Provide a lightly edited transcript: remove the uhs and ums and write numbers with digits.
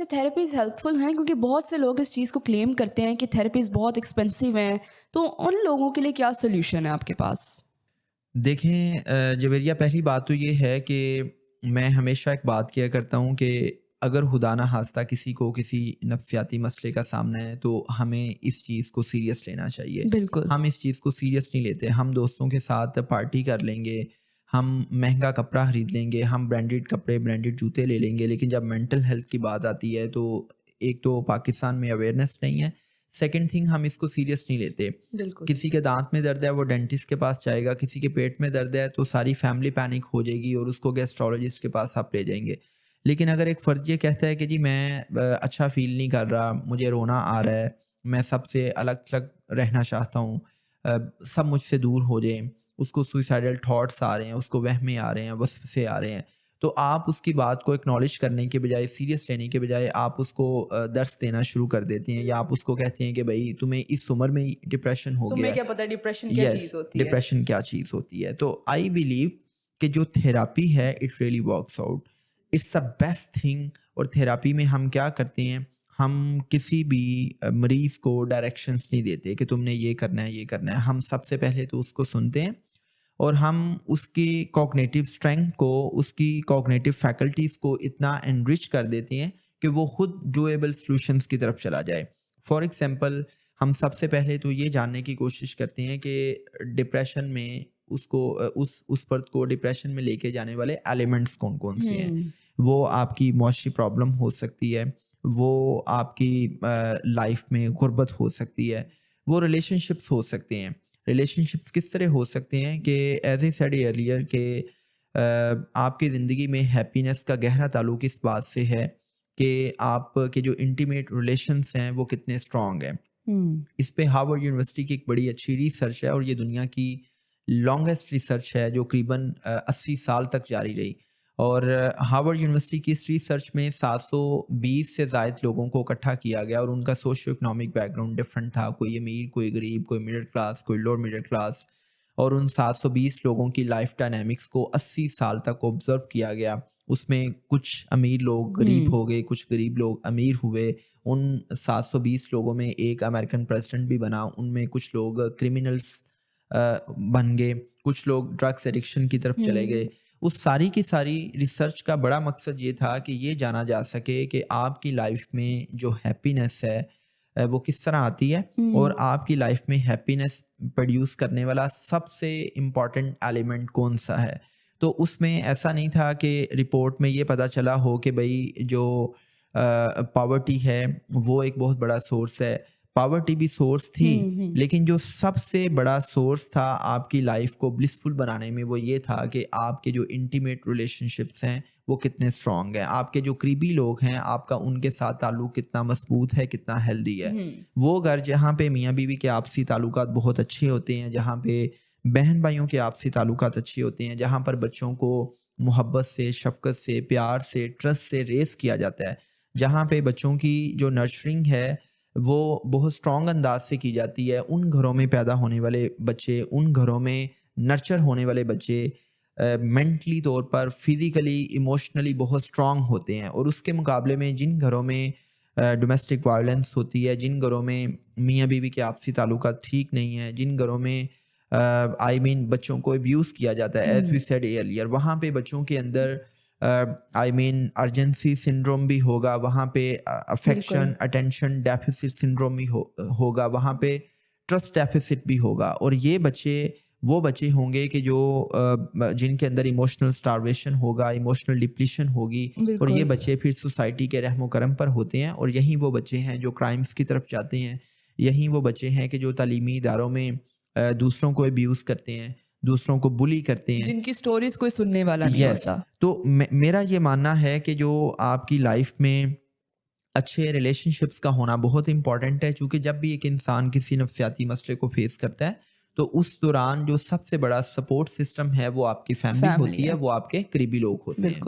اچھا therapies help فل ہیں؟ کیونکہ بہت سے لوگ اس چیز کو کلیم کرتے ہیں کہ تھیراپیز بہت ایکسپینسو ہیں، تو ان لوگوں کے لیے کیا سولوشن ہے آپ کے پاس؟ دیکھیں جویریہ، پہلی بات تو یہ ہے کہ میں ہمیشہ ایک بات کیا کرتا ہوں کہ اگر خدا نہ خواستہ کسی کو کسی نفسیاتی مسئلے کا سامنا ہے تو ہمیں اس چیز کو سیریس لینا چاہیے. بالکل. ہم اس چیز کو سیریس نہیں لیتے. ہم دوستوں کے ساتھ پارٹی کر لیں گے، ہم مہنگا کپڑا خرید لیں گے، ہم برانڈیڈ کپڑے برانڈیڈ جوتے لے لیں گے، لیکن جب مینٹل ہیلتھ کی بات آتی ہے تو ایک تو پاکستان میں اویئرنیس نہیں ہے، سیکنڈ تھنگ ہم اس کو سیریس نہیں لیتے. بالکل. کسی کے دانت میں درد ہے وہ ڈینٹسٹ کے پاس جائے گا، کسی کے پیٹ میں درد ہے تو ساری فیملی پینک ہو جائے گی اور اس کو گیسٹرولوجسٹ کے پاس آپ لے جائیں گے. لیکن اگر ایک فرد یہ کہتا ہے کہ جی میں اچھا فیل نہیں کر رہا، مجھے رونا آ رہا ہے، میں سب سے الگ تھلگ رہنا چاہتا ہوں، سب مجھ سے دور ہو جائیں، اس کو سوئسائڈل تھاٹس آ رہے ہیں، اس کو وہمیں آ رہے ہیں، وسوسے آ رہے ہیں، تو آپ اس کی بات کو اکنالج کرنے کے بجائے، سیریس لینے کے بجائے آپ اس کو درس دینا شروع کر دیتے ہیں، یا آپ اس کو کہتے ہیں کہ بھائی تمہیں اس عمر میں ڈپریشن ہو گیا تمہیں ہے. کیا پتہ ڈپریشن کیا چیز ہوتی ہے. ڈپریشن کیا چیز ہوتی ہے. تو آئی بلیو کہ جو تھیراپی ہے it really works out, it's the best thing. اور تھیراپی میں ہم کیا کرتے ہیں، ہم کسی بھی مریض کو ڈائریکشنس نہیں دیتے کہ تم نے یہ کرنا ہے یہ کرنا ہے. ہم سب سے پہلے تو اس کو سنتے ہیں اور ہم اس کی کوگنیٹیو اسٹرینتھ کو، اس کی کوگنیٹیو فیکلٹیز کو اتنا انرچ کر دیتے ہیں کہ وہ خود ڈویبل سلوشنس کی طرف چلا جائے. فار ایگزامپل، ہم سب سے پہلے تو یہ جاننے کی کوشش کرتے ہیں کہ ڈپریشن میں اس کو اس فرد کو ڈپریشن میں لے کے جانے والے ایلیمنٹس کون کون سے ہیں. وہ آپ کی معاشی پرابلم ہو سکتی ہے، وہ آپ کی لائف میں غربت ہو سکتی ہے، وہ ریلیشن شپس ہو سکتے ہیں. ریلیشن شپس کس طرح ہو سکتے ہیں کہ ایز اے سیڈ ارلیئر کہ آپ کی زندگی میں ہیپینس کا گہرا تعلق اس بات سے ہے کہ آپ کے جو انٹیمیٹ ریلیشنس ہیں وہ کتنے اسٹرانگ ہیں. اس پہ ہارورڈ یونیورسٹی کی ایک بڑی اچھی ریسرچ ہے اور یہ دنیا کی لانگسٹ ریسرچ ہے جو قریباً 80 سال تک جاری رہی. اور ہارورڈ یونیورسٹی کی اس ریسرچ میں 720 سے زائد لوگوں کو اکٹھا کیا گیا اور ان کا socio economic back ground different تھا، کوئی امیر، کوئی غریب، کوئی مڈل کلاس، کوئی لوور مڈل کلاس. اور ان 720 لوگوں کی لائف ڈائنامکس کو 80 سال تک آبزرو کیا گیا. اس میں کچھ امیر لوگ غریب ہو گئے، کچھ غریب لوگ امیر ہوئے. ان 720 لوگوں میں ایک امریکن پریزیڈنٹ بھی بنا، ان میں کچھ لوگ کرمنلز بن گئے، کچھ لوگ ڈرگس ایڈکشن کی طرف چلے گئے. اس ساری کی ساری ریسرچ کا بڑا مقصد یہ تھا کہ یہ جانا جا سکے کہ آپ کی لائف میں جو ہیپینس ہے وہ کس طرح آتی ہے اور آپ کی لائف میں ہیپینس پروڈیوس کرنے والا سب سے امپورٹنٹ ایلیمنٹ کون سا ہے. تو اس میں ایسا نہیں تھا کہ رپورٹ میں یہ پتہ چلا ہو کہ بھائی جو پاورٹی ہے وہ ایک بہت بڑا سورس ہے. پاورٹی بھی سورس تھی، لیکن جو سب سے بڑا سورس تھا آپ کی لائف کو بلسفل بنانے میں وہ یہ تھا کہ آپ کے جو انٹیمیٹ ریلیشن شپس ہیں وہ کتنے اسٹرانگ ہیں، آپ کے جو قریبی لوگ ہیں آپ کا ان کے ساتھ تعلق کتنا مضبوط ہے، کتنا ہیلدی ہے. وہ گھر جہاں پہ میاں بیوی کے آپسی تعلقات بہت اچھے ہوتے ہیں، جہاں پہ بہن بھائیوں کے آپسی تعلقات اچھے ہوتے ہیں، جہاں پر بچوں کو محبت سے، شفقت سے، پیار سے، ٹرسٹ سے ریز کیا جاتا ہے، جہاں پہ بچوں کی جو نرچرنگ ہے وہ بہت اسٹرانگ انداز سے کی جاتی ہے، ان گھروں میں پیدا ہونے والے بچے، ان گھروں میں نرچر ہونے والے بچے مینٹلی طور پر، فزیکلی، ایموشنلی بہت اسٹرانگ ہوتے ہیں. اور اس کے مقابلے میں جن گھروں میں ڈومیسٹک وائلنس ہوتی ہے، جن گھروں میں میاں بیوی کے آپسی تعلقات ٹھیک نہیں ہیں، جن گھروں میں بچوں کو ابیوز کیا جاتا ہے ایز وی سیڈ ارلیئر، وہاں پہ بچوں کے اندر ارجنسی سنڈروم بھی ہوگا، وہاں پہ افیکشن اٹینشن ڈیفیسٹ سنڈروم بھی ہوگا، وہاں پہ ٹرسٹ ڈیفیسٹ بھی ہوگا. اور یہ بچے وہ بچے ہوں گے کہ جو جن کے اندر ایموشنل سٹارویشن ہوگا، ایموشنل ڈپلیشن ہوگی، اور یہ بچے پھر سوسائٹی کے رحم و کرم پر ہوتے ہیں. اور یہی وہ بچے ہیں جو کرائمز کی طرف جاتے ہیں، یہی وہ بچے ہیں کہ جو تعلیمی اداروں میں دوسروں کو ابیوز کرتے ہیں، دوسروں کو بلی کرتے ہیں، جن کی سٹوریز کوئی سننے والا نہیں ہوتا. تو میرا یہ ماننا ہے کہ جو آپ کی لائف میں اچھے ریلیشن شپس کا ہونا بہت امپورٹنٹ ہے، چونکہ جب بھی ایک انسان کسی نفسیاتی مسئلے کو فیس کرتا ہے تو اس دوران جو سب سے بڑا سپورٹ سسٹم ہے وہ آپ کی فیملی ہوتی ہے، وہ آپ کے قریبی لوگ ہوتے ہیں.